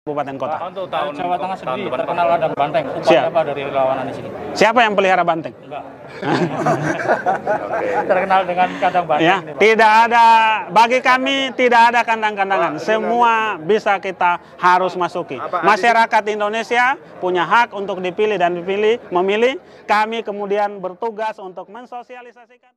Kabupaten Kota. Untuk tahun Jawa Tengah sendiri terkenal kandang banteng. Apa dari relawan di sini? Siapa yang pelihara banteng? Enggak. Terkenal dengan kandang banteng. Ya, tidak ada, bagi kami tidak ada kandang-kandangan. Semua bisa kita harus masuki. Masyarakat Indonesia punya hak untuk dipilih dan memilih. Kami kemudian bertugas untuk mensosialisasikan.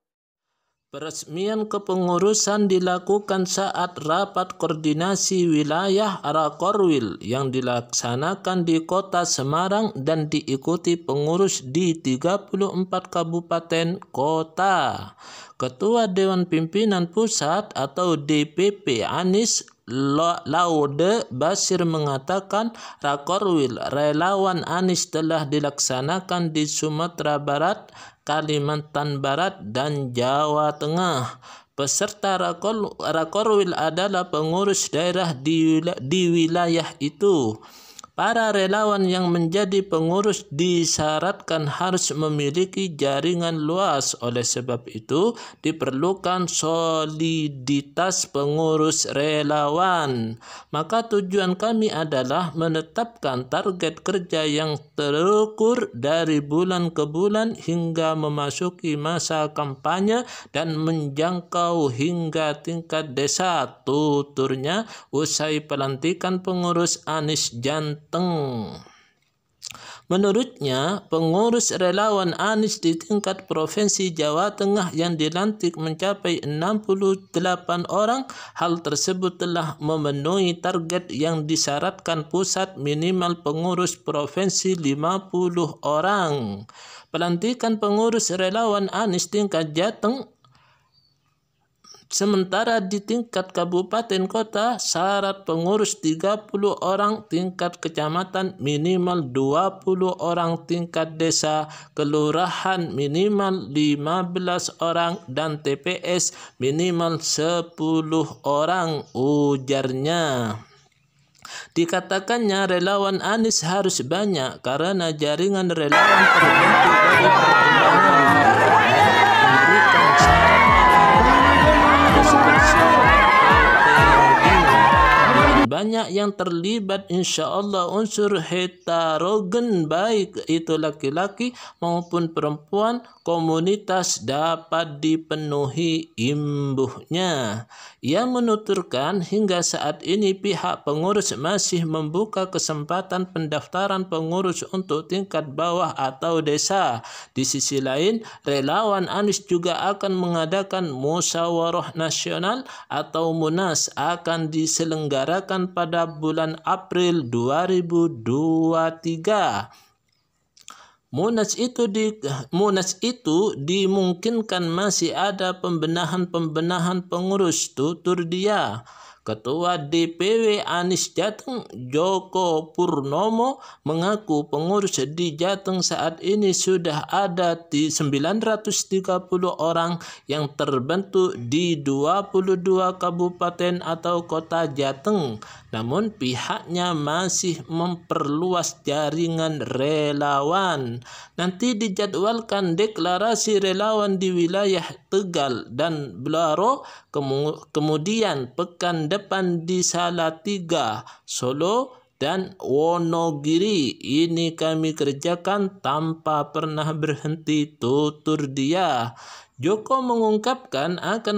Peresmian kepengurusan dilakukan saat rapat koordinasi wilayah Rakorwil yang dilaksanakan di Kota Semarang dan diikuti pengurus di 34 kabupaten kota. Ketua Dewan Pimpinan Pusat atau DPP Anies Laude Basir mengatakan Rakorwil relawan Anies telah dilaksanakan di Sumatera Barat, Kalimantan Barat, dan Jawa Tengah. Peserta Rakorwil adalah pengurus daerah di wilayah itu. Para relawan yang menjadi pengurus disyaratkan harus memiliki jaringan luas. Oleh sebab itu, diperlukan soliditas pengurus relawan. Maka tujuan kami adalah menetapkan target kerja yang terukur dari bulan ke bulan hingga memasuki masa kampanye dan menjangkau hingga tingkat desa, tuturnya usai pelantikan pengurus Anies Jantung. Menurutnya, pengurus relawan Anies di tingkat Provinsi Jawa Tengah yang dilantik mencapai 68 orang. Hal tersebut telah memenuhi target yang disyaratkan pusat, minimal pengurus provinsi 50 orang. Pelantikan pengurus relawan Anies tingkat Jateng. Sementara di tingkat kabupaten kota, syarat pengurus 30 orang, tingkat kecamatan minimal 20 orang, tingkat desa kelurahan minimal 15 orang, dan TPS minimal 10 orang, ujarnya. Dikatakannya relawan Anies harus banyak karena jaringan relawan terbentuk dari perkembangan memberikan syarat banyak yang terlibat, insya Allah unsur heterogen baik itu laki-laki maupun perempuan, komunitas dapat dipenuhi, imbuhnya. Ia menuturkan hingga saat ini pihak pengurus masih membuka kesempatan pendaftaran pengurus untuk tingkat bawah atau desa. Di sisi lain, relawan Anies juga akan mengadakan musyawarah nasional atau Munas akan diselenggarakan pada bulan April 2023. Munas itu dimungkinkan masih ada pembenahan pengurus, tutur dia. Ketua DPW Anies Jateng Joko Purnomo mengaku pengurus di Jateng saat ini sudah ada di 930 orang yang terbentuk di 22 kabupaten atau kota Jateng. Namun pihaknya masih memperluas jaringan relawan. Nanti dijadwalkan deklarasi relawan di wilayah Tegal dan Blaro, kemudian pekan depan di Salatiga, Solo, dan Wonogiri. Ini kami kerjakan tanpa pernah berhenti, tutur dia. Joko mengungkapkan akan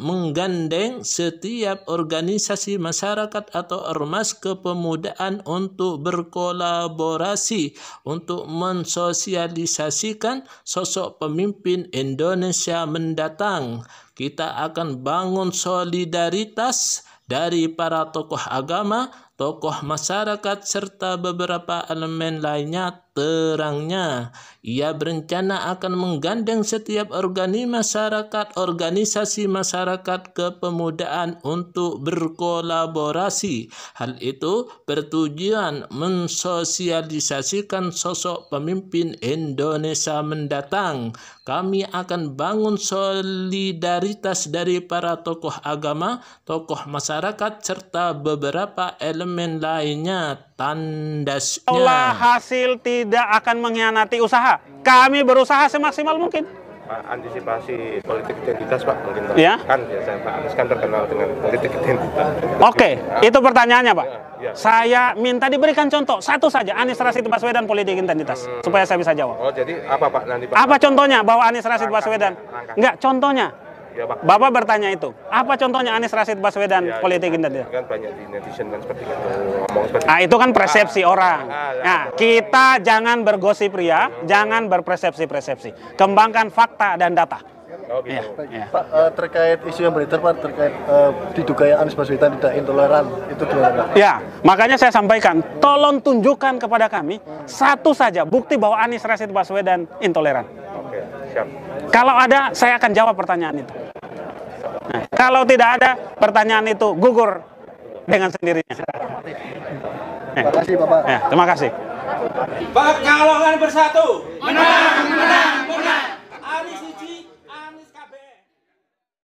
menggandeng setiap organisasi masyarakat atau ormas kepemudaan untuk berkolaborasi untuk mensosialisasikan sosok pemimpin Indonesia mendatang. Kita akan bangun solidaritas dari para tokoh agama, tokoh masyarakat, serta beberapa elemen lainnya, terangnya. Ia berencana akan menggandeng setiap organisasi masyarakat kepemudaan untuk berkolaborasi. Hal itu bertujuan mensosialisasikan sosok pemimpin Indonesia mendatang. Kami akan bangun solidaritas dari para tokoh agama, tokoh masyarakat, serta beberapa elemen lainnya, tandasnya. Allah hasil tidak akan mengkhianati usaha. Kami berusaha semaksimal mungkin. antisipasi politik identitas Pak mungkin Pak. Ya. Kan biasanya Pak Anies kan terkenal dengan politik identitas. Oke, itu pertanyaannya Pak. Ya. Saya minta diberikan contoh satu saja Anies Rashid Baswedan politik identitas supaya saya bisa jawab. Oh jadi apa Pak nanti Pak? Apa contohnya bahwa Anies Rashid Baswedan? Rangkanya. Enggak, contohnya. Ya, Pak. Bapak bertanya itu. Apa contohnya Anies Rashid Baswedan Ya, politik ya, identitas? kan banyak di netizen kan seperti itu ngomong seperti Nah, itu kan persepsi orang. ya. Nah, kita jangan bergosip ria, jangan berpersepsi-persepsi. Kembangkan fakta dan data. Oh gitu. Ya. Pak, terkait isu yang beredar Pak, terkait diduga Anies Baswedan tidak intoleran, itu gimana Pak? Ya, makanya saya sampaikan, tolong tunjukkan kepada kami satu saja bukti bahwa Anies Rashid Baswedan intoleran. Oke, siap. Kalau ada, saya akan jawab pertanyaan itu. Nah, kalau tidak ada, pertanyaan itu gugur dengan sendirinya. Terima kasih Bapak. Ya, terima kasih. Pekalongan bersatu. Menang, menang, menang. Anies Suci